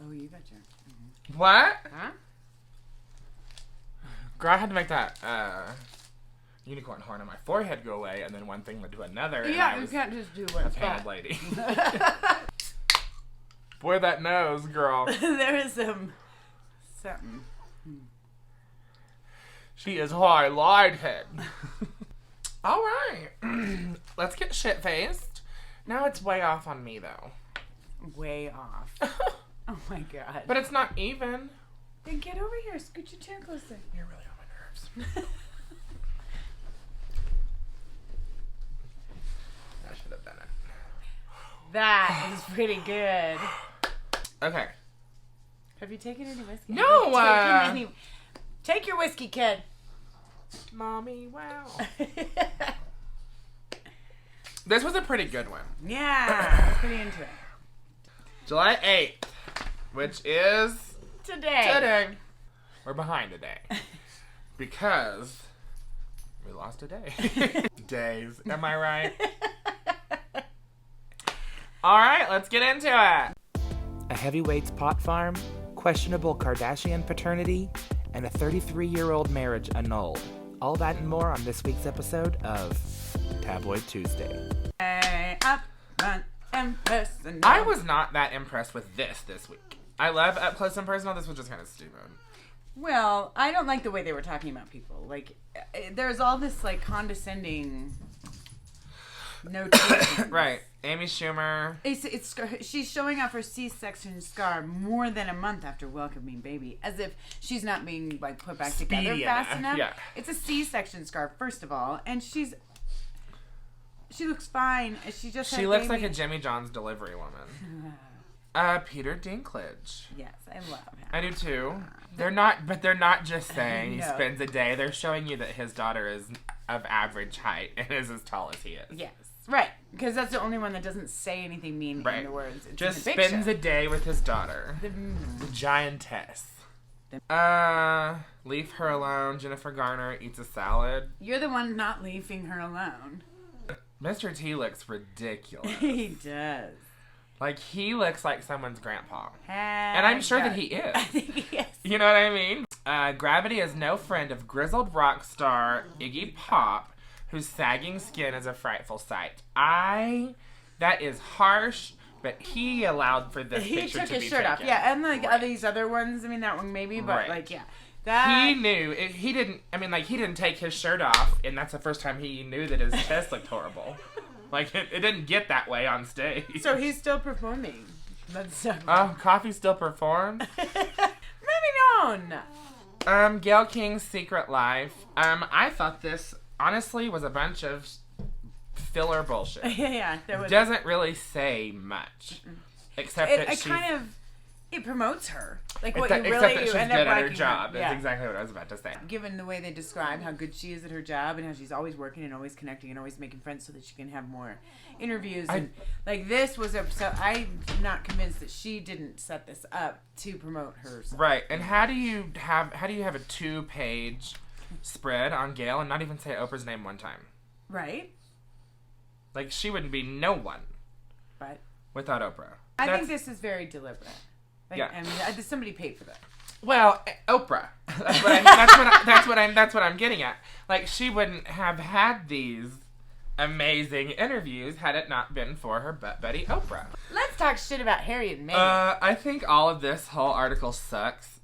Oh, you got your... Mm-hmm. What? Huh? Girl, I had to make that unicorn horn on my forehead go away, and then one thing led to another. Yeah, you can't just do one. A painted lady. Boy, that nose, girl. There is something. She is highlighted. All right. Let's get shit-faced. Now it's way off on me, though. Way off. Oh, my God. But it's not even. Then get over here. Scoot your chair closer. You're really on my nerves. I should have done it. That is pretty good. Okay. Have you taken any whiskey? No! Take your whiskey, kid. Mommy, wow. This was a pretty good one. Yeah. I was pretty into it. July 8th, which is... Today. We're behind a day. Because we lost a day. Days. Am I right? All right, let's get into it. A heavyweights pot farm, questionable Kardashian paternity, and a 33-year-old marriage annulled. All that and more on this week's episode of Tabloid Tuesday. Up front and personal. I was not that impressed with this week. I love Up Close and Personal. This was just kind of stupid. Well, I don't like the way they were talking about people. Like, there's all this, like, condescending notation. Right. Amy Schumer. She's showing off her C-section scar more than a month after welcoming baby, as if she's not being, like, put back together fast enough. Yeah. It's a C-section scar, first of all, and she looks fine. She looks like a Jimmy John's delivery woman. Peter Dinklage. Yes, I love him. I do too. They're not just saying he spends a day. They're showing you that his daughter is of average height and is as tall as he is. Yes, right. Because that's the only one that doesn't say anything mean in the words. It's just in the spends a day with his daughter, the giantess. Leave her alone. Jennifer Garner eats a salad. You're the one not leaving her alone. Mr. T looks ridiculous. He does. Like, he looks like someone's grandpa. And I'm sure that he is. I think he is. You know what I mean? Gravity is no friend of grizzled rock star Iggy Pop, whose sagging skin is a frightful sight. That is harsh, but he allowed for this picture to be taken. He took his shirt off. Yeah, and like these other ones, I mean, that one maybe, but like, yeah. That... He knew. He didn't take his shirt off, and that's the first time he knew that his chest looked horrible. Like, it didn't get that way on stage. So he's still performing. That's so Coffee still performs? Moving on. Gayle King's Secret Life. I thought this, honestly, was a bunch of filler bullshit. Yeah. Doesn't really say much. Except that it promotes her. Like, except that she's good at her job. That's exactly what I was about to say. Given the way they describe how good she is at her job and how she's always working and always connecting and always making friends so that she can have more interviews. And like, this was so I'm not convinced that she didn't set this up to promote herself. Right. And how do you have a 2-page spread on Gayle and not even say Oprah's name one time? Right. Like, she wouldn't be no one. But without Oprah. I think this is very deliberate. Like, yeah. I mean, somebody paid for that. Well, Oprah. That's what I'm getting at. Like, she wouldn't have had these amazing interviews had it not been for her butt buddy Oprah. Let's talk shit about Harry and Meghan. I think all of this whole article sucks.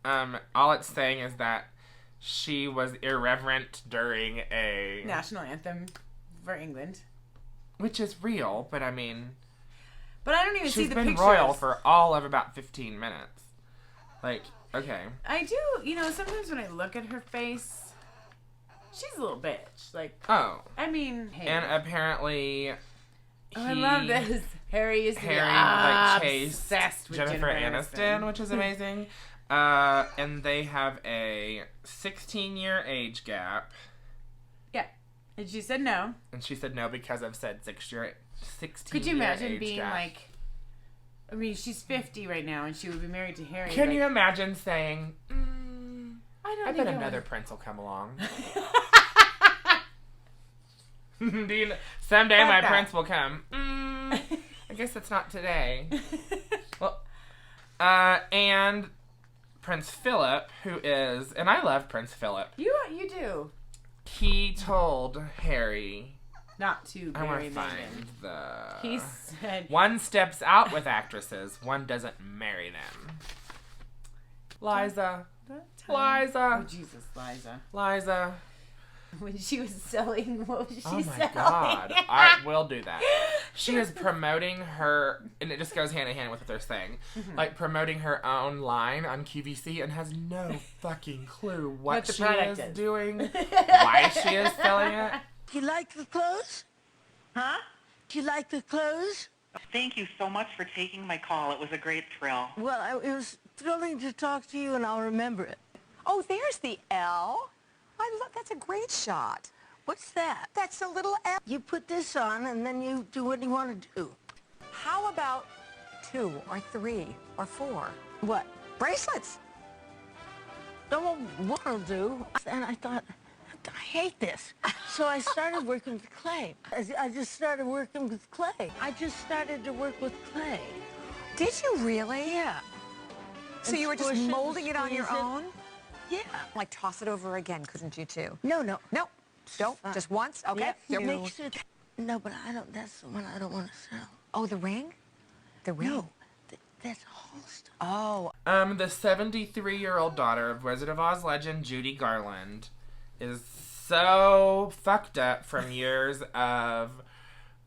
All it's saying is that she was irreverent during a national anthem for England, which is real, but I mean. But I don't even see the pictures. She's been royal for all of about 15 minutes. Like, okay. I do, sometimes when I look at her face, she's a little bitch. Like, oh. I mean, hey. And apparently, I love this. Harry chased Jennifer Aniston, which is amazing. And they have a 16-year age gap. Yeah. And she said no. And she said no because of said 16-year Could you imagine being gap. like, I mean, she's 50 right now and she would be married to Harry. Can you imagine saying, I bet another prince will come along. Someday my prince will come. I guess it's not today. Well, And Prince Philip, who is, and I love Prince Philip. You do. He told Harry not to marry Meghan. He said one steps out with actresses, one doesn't marry them. Liza. Oh, Jesus, Liza. When she was selling, what was she selling? Oh my God. I will do that. She is promoting her, and it just goes hand in hand with what they're saying, like promoting her own line on QVC and has no fucking clue what she is doing, why she is selling it. Do you like the clothes? Huh? Do you like the clothes? Thank you so much for taking my call. It was a great thrill. Well, it was thrilling to talk to you, and I'll remember it. Oh, there's the L. I love, that's a great shot. What's that? That's a little L. You put this on, and then you do what you want to do. How about 2 or 3 or 4? What? Bracelets. No, one will do. And I thought, I hate this. So I started working with clay. I just started working with clay. I just started to work with clay. Did you really? Yeah. So you were just molding it on your own? Yeah. Like toss it over again, couldn't you too? No. No. Don't. Just once? Okay. Yeah. Make sure no, but I don't, that's the one I don't want to sell. Oh, the ring? The ring? No. That's whole stuff. Oh. The 73-year-old daughter of Wizard of Oz legend Judy Garland is so fucked up from years of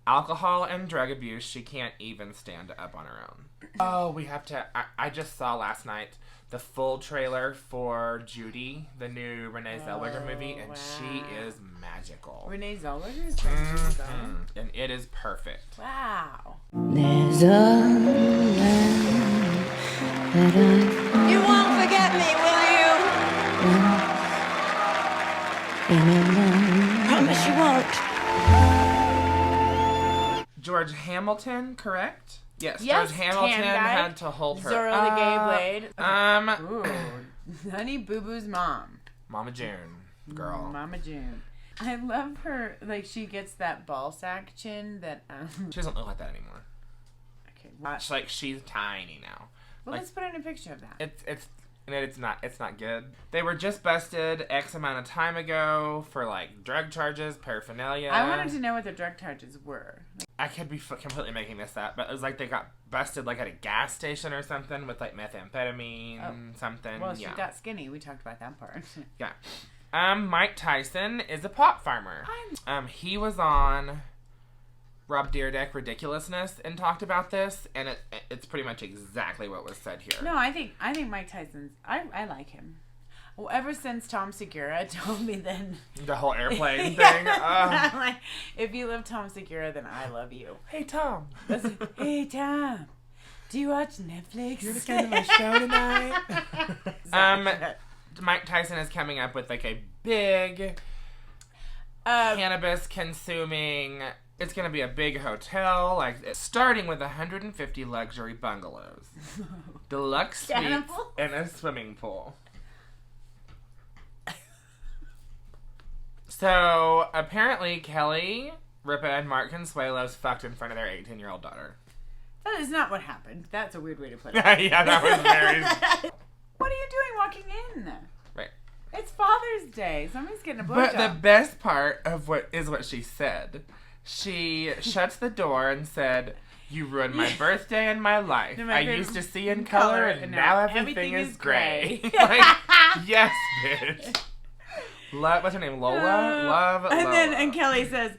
alcohol and drug abuse, she can't even stand up on her own. Oh, we have to... I just saw last night the full trailer for Judy, the new Renee Zellweger movie, and she is magical. Renee Zellweger is magical. And it is perfect. Wow. There's a land that You won't forget me, will you? Promise you won't. George Hamilton, correct? Yes, Yes, George Hamilton tan guy. had to hold her. Zorro the Gay Blade. Ooh. Honey Boo Boo's mom. Mama June, girl. Mama June. I love her. Like, she gets that ball sack chin that. She doesn't look like that anymore. Okay. It's like she's tiny now. Well, like, let's put in a picture of that. It's not good. They were just busted X amount of time ago for like drug charges, paraphernalia. I wanted to know what the drug charges were. I could be completely making this up, but it was like they got busted like at a gas station or something with like methamphetamine, something. Well, she got skinny. We talked about that part. Yeah. Mike Tyson is a pot farmer. He was on Rob Dyrdek Ridiculousness and talked about this, and it's pretty much exactly what was said here. No, I think Mike Tyson's. I like him. Well, ever since Tom Segura told me then the whole airplane thing. I'm like, if you love Tom Segura, then I love you. Hey Tom. Hey Tom. Do you watch Netflix? You're just going to my show tonight. Mike Tyson is coming up with like a big cannabis consuming. It's going to be a big hotel, like starting with 150 luxury bungalows, deluxe suites, and a swimming pool. So apparently Kelly Ripa and Mark Consuelos fucked in front of their 18-year-old daughter. That is not what happened. That's a weird way to put it. Yeah, that was very... What are you doing walking in? Right. It's Father's Day. Somebody's getting a blowjob. But the best part of what she said. She shuts the door and said, "You ruined my birthday and my life. I used to see in color and now everything is gray." Like, yes, bitch. What's her name? Lola? And Kelly says,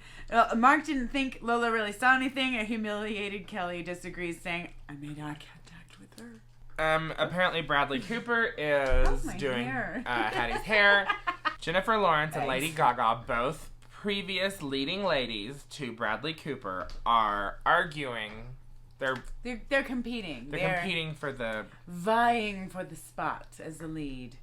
Mark didn't think Lola really saw anything. A humiliated Kelly disagrees, saying, "I made eye contact with her." Apparently Bradley Cooper is doing Hattie's hair. Jennifer Lawrence and Lady Gaga, both previous leading ladies to Bradley Cooper, are arguing. They're competing. They're competing for the... vying for the spot as the lead.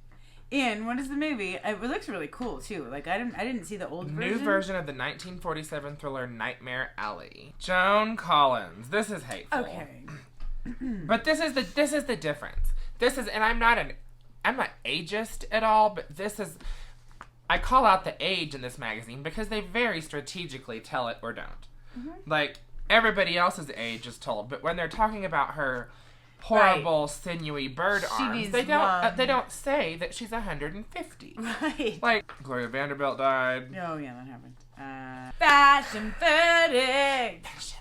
In what is the movie? It looks really cool too. Like I didn't see the old version. New version of the 1947 thriller Nightmare Alley. Joan Collins. This is hateful. Okay. But this is the difference. This is, and I'm not ageist at all, but this is... I call out the age in this magazine because they very strategically tell it or don't. Mm-hmm. Like, everybody else's age is told, but when they're talking about her horrible, sinewy bird She arms. needs They love. don't say that she's 150. Right. Like, Gloria Vanderbilt died. Oh, yeah, that happened. Fashion verdict. Fashion.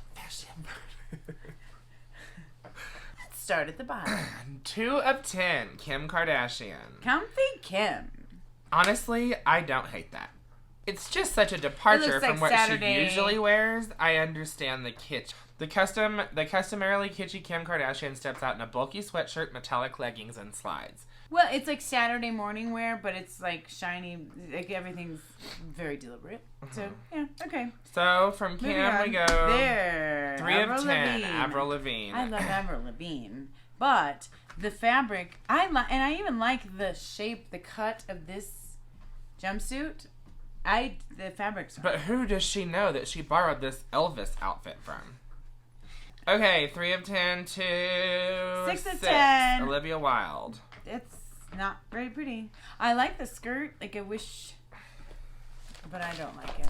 Let's start at the bottom. 2 of 10, Kim Kardashian. Comfy Kim. Honestly, I don't hate that. It's just such a departure looks like from what Saturday. she usually wears. I understand the kitsch. The customarily kitschy Kim Kardashian steps out in a bulky sweatshirt, metallic leggings, and slides. Well, it's like Saturday morning wear, but it's like shiny. Like everything's very deliberate. So, yeah, okay. So, from Kim, we go there. 3 Avril of 10, Lavigne. Avril Lavigne. I love Avril Lavigne. But the fabric, and I even like the shape, the cut of this jumpsuit. The fabric's But who does she know that she borrowed this Elvis outfit from? Okay, 3 of 10 to 6 of 10. Olivia Wilde. It's not very pretty. I like the skirt. Like, I wish, but I don't like it.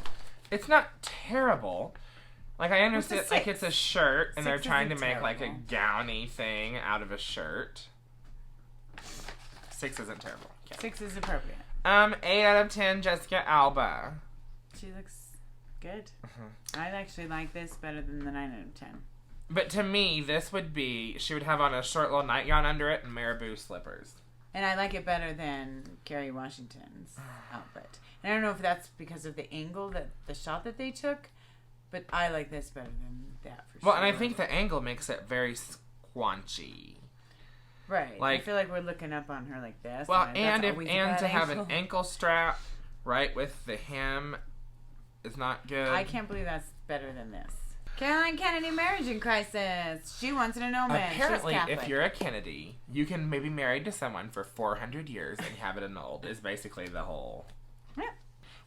It's not terrible. Like, I understand, It's a like, 6. it's a shirt, and 6 they're trying to isn't make, like, a terrible. gowny thing out of a shirt. 6 isn't terrible. Okay. 6 is appropriate. 8 out of 10, Jessica Alba. She looks good. I actually like this better than the 9 out of 10. But to me, this would be, she would have on a short little nightgown under it and marabou slippers. And I like it better than Kerry Washington's outfit. And I don't know if that's because of the angle, the shot that they took, but I like this better than that for sure. Well, and I think the angle makes it very squanchy. Right. Like, I feel like we're looking up on her like this. Well, that's and always a to bad have angle. an ankle strap right with the hem is not good. I can't believe that's better than this. Caroline Kennedy marriage in crisis. She wants an annulment. Apparently, She's Catholic. if you're a Kennedy, you can maybe be married to someone for 400 years and have it annulled. Is basically the whole. Yeah.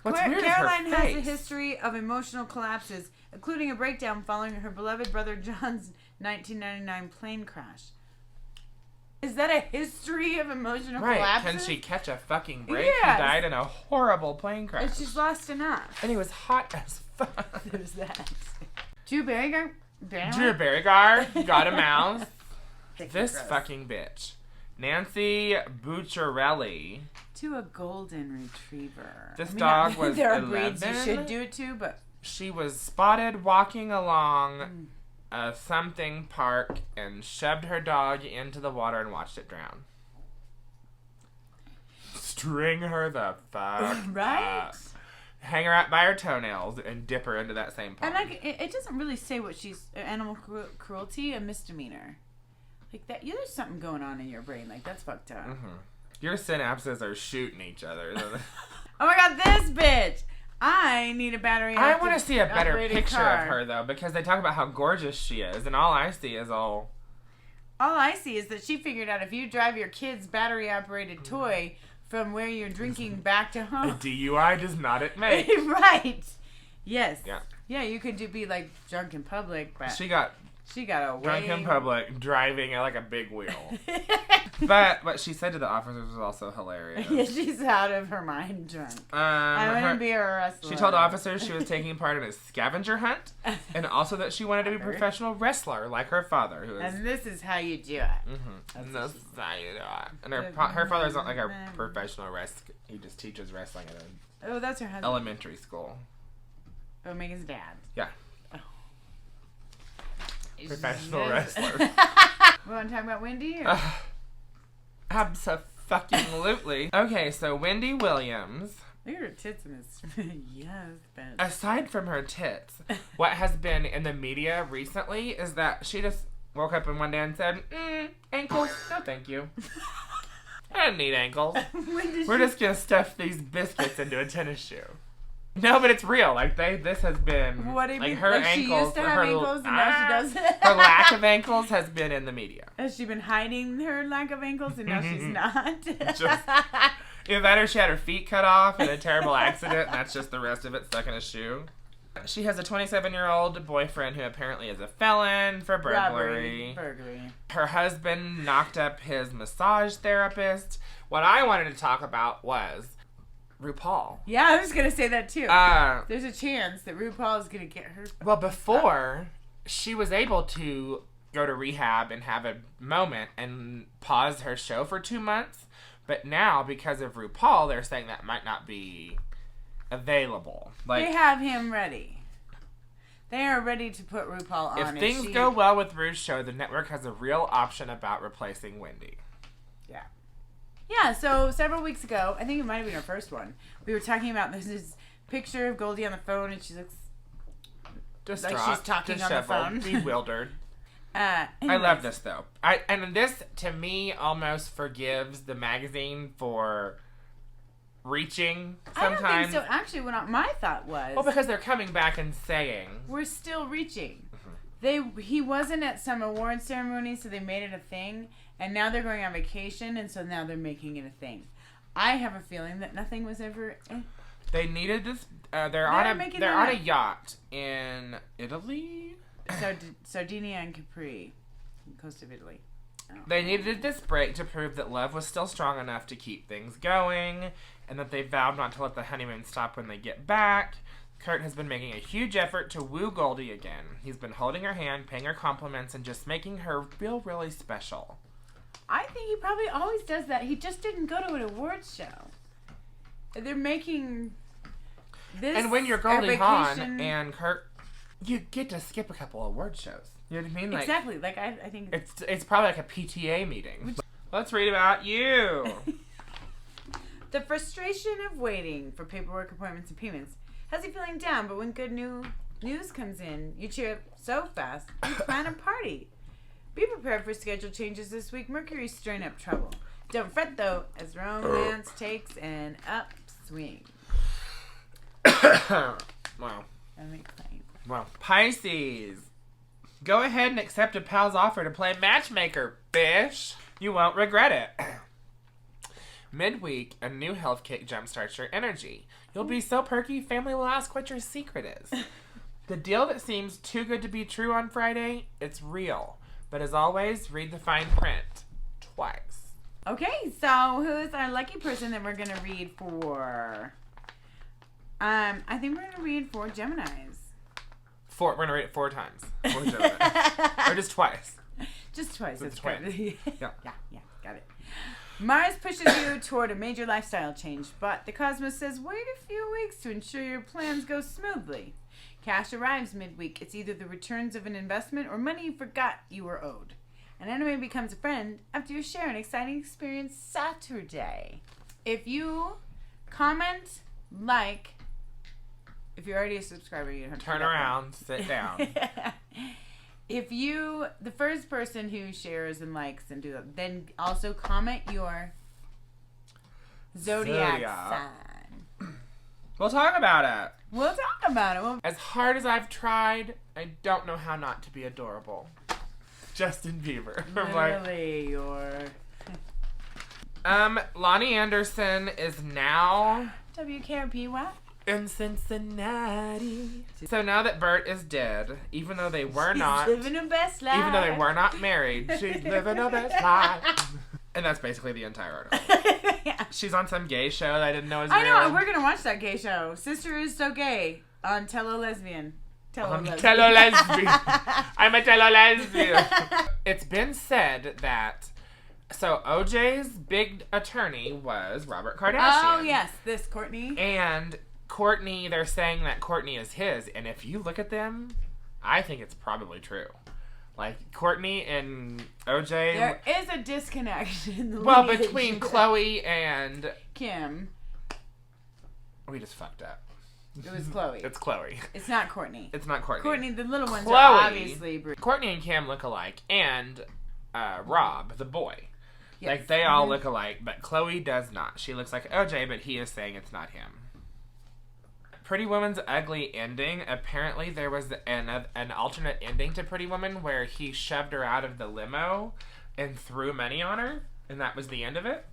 What's weird is her Caroline has a face. history of emotional collapses, including a breakdown following her beloved brother John's 1999 plane crash. Is that a history of emotional Right? collapses? Can she catch a fucking break? Yes. He died in a horrible plane crash. And she's lost enough. And he was hot as fuck. There's that. Drew Barrymore. Drew Barrymore got a mouth. This Gross. fucking bitch. Nancy Bucciarelli. To a golden retriever. This dog was There are 11. breeds you should do it to, but She was spotted walking along a something park and shoved her dog into the water and watched it drown. String her the fuck right. up. Hang her out by her toenails and dip her into that same pond. And like, it doesn't really say what she's animal cruelty, a misdemeanor. Like that, there's something going on in your brain. Like that's fucked up. Your synapses are shooting each other. Oh my god, this bitch! I need a battery. I want to see a better operated picture car. of her though, because they talk about how gorgeous she is, and all I see is all. All I see is that she figured out if you drive your kid's battery operated toy from where you're drinking back to A home. DUI does not it make. Right. Yes. Yeah. Yeah, you could be like drunk in public, but She got she got away. drunk in public, driving like a big wheel. But what she said to the officers was also hilarious. Yeah, she's out of her mind drunk. I want to be a wrestler. She told officers she was taking part in a scavenger hunt, and also that she wanted to be a professional wrestler like her father, who is. And this is how you do it. And that's how you do it. And her father's not like a professional wrestler. He just teaches wrestling at an Oh, that's her husband. elementary school. Oh, Megan's dad. Yeah. Professional Yes. wrestler. We want to talk about Wendy? Or? Abso-fucking-lutely. Okay, so Wendy Williams. Look at her tits in this. Yes, bitch. Aside from her tits, what has been in the media recently is that she just woke up in one day and said, ankles, no thank you. I don't need ankles. We're just gonna stuff these biscuits into a tennis shoe. No, but it's real. Like this has been What do you like mean? her Like ankles. she used to have her, ankles and now she doesn't? Her lack of ankles has been in the media. Has she been hiding her lack of ankles and now she's not? Just- Either that or she had her feet cut off in a terrible accident, and that's just the rest of it stuck in a shoe. She has a 27-year-old boyfriend who apparently is a felon for burglary. Burglary. Her husband knocked up his massage therapist. What I wanted to talk about was RuPaul. Yeah, I was going to say that too. There's a chance that RuPaul is going to get her. Well, before, she was able to go to rehab and have a moment and pause her show for 2 months. But now, because of RuPaul, they're saying that might not be available. Like, they have him ready. They are ready to put RuPaul on. If things go well with Ru's show, the network has a real option about replacing Wendy. Yeah. Yeah, so several weeks ago, I think it might have been our first one, we were talking about this picture of Goldie on the phone, and she looks distraught, like she's talking disheveled, on the phone. bewildered. I Anyways. love this, though. And this, to me, almost forgives the magazine for reaching sometimes. I don't think so. Actually, what my thought was... Well, because they're coming back and saying... We're still reaching. He wasn't at some award ceremony, so they made it a thing. And now they're going on vacation, and so now they're making it a thing. I have a feeling that nothing was ever... They needed this... they're on a yacht in Italy? Sardinia and Capri. Coast of Italy. Oh. They needed this break to prove that love was still strong enough to keep things going, and that they vowed not to let the honeymoon stop when they get back. Kurt has been making a huge effort to woo Goldie again. He's been holding her hand, paying her compliments, and just making her feel really special. I think he probably always does that. He just didn't go to an awards show. They're making this. And when you're Goldie Hawn and Kurt, you get to skip a couple award shows. You know what I mean? Like, exactly. Like I think it's probably like a PTA meeting. Let's read about you. The frustration of waiting for paperwork, appointments, and payments has you feeling down, but when good news comes in, you cheer up so fast, you plan a party. Be prepared for schedule changes this week. Mercury's stirring up trouble. Don't fret, though, as romance takes an upswing. Wow. Let me explain. Well, Pisces. Go ahead and accept a pal's offer to play matchmaker, bish. You won't regret it. Midweek, a new health kick jumpstarts your energy. You'll be so perky, family will ask what your secret is. The deal that seems too good to be true on Friday, it's real. But as always, read the fine print twice. Okay, so who's our lucky person that we're going to read for? I think we're going to read for Geminis. We're going to read it 4 times. 4 Geminis. Or just twice. Just twice. That's twins. good. Yeah. Yeah, got it. Mars pushes you toward a major lifestyle change, but the cosmos says wait a few weeks to ensure your plans go smoothly. Cash arrives midweek. It's either the returns of an investment or money you forgot you were owed. An enemy becomes a friend after you share an exciting experience Saturday. If you comment, like, if you're already a subscriber, you don't have to turn around, sit down. The first person who shares and likes and do that, then also comment your zodiac sign. We'll talk about it. We'll talk about it. As hard as I've tried, I don't know how not to be adorable. Justin Bieber. Literally, Lonnie Anderson is now WKRP what? in Cincinnati. So now that Bert is dead, even though they were not living her best life. Even though they were not married, she's living her best life. And that's basically the entire article. Yeah. She's on some gay show that I didn't know was real. I know, we're gonna watch that gay show. Sister is so gay on Tello Lesbian. I'm a tello lesbian. I'm a tello lesbian. It's been said that OJ's big attorney was Robert Kardashian. Oh yes, this Courtney. And Courtney, they're saying that Courtney is his, and if you look at them, I think it's probably true. Like, Courtney and OJ... There is a disconnect in the well, lineage. between Chloe and... Kim. We just fucked up. It was Chloe. It's Chloe. It's not Courtney. It's not Courtney. Courtney, the little ones Chloe, are obviously... Courtney and Kim look alike, and Rob, the boy. Yes. Like, they all look alike, but Chloe does not. She looks like OJ, but he is saying it's not him. Pretty Woman's ugly ending. Apparently, there was an alternate ending to Pretty Woman where he shoved her out of the limo and threw money on her, and that was the end of it.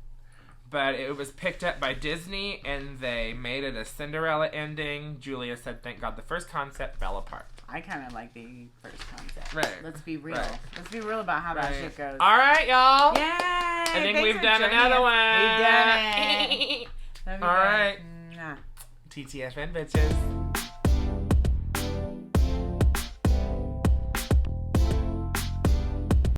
But it was picked up by Disney, and they made it a Cinderella ending. Julia said, thank God the first concept fell apart. I kind of like the first concept. Right. Let's be real. Right. Let's be real about how that shit goes. All right, y'all. Yay! I think Thanks we've for done joining another us. one. We've done it. Love you All guys. right. Mwah. TTFN, bitches.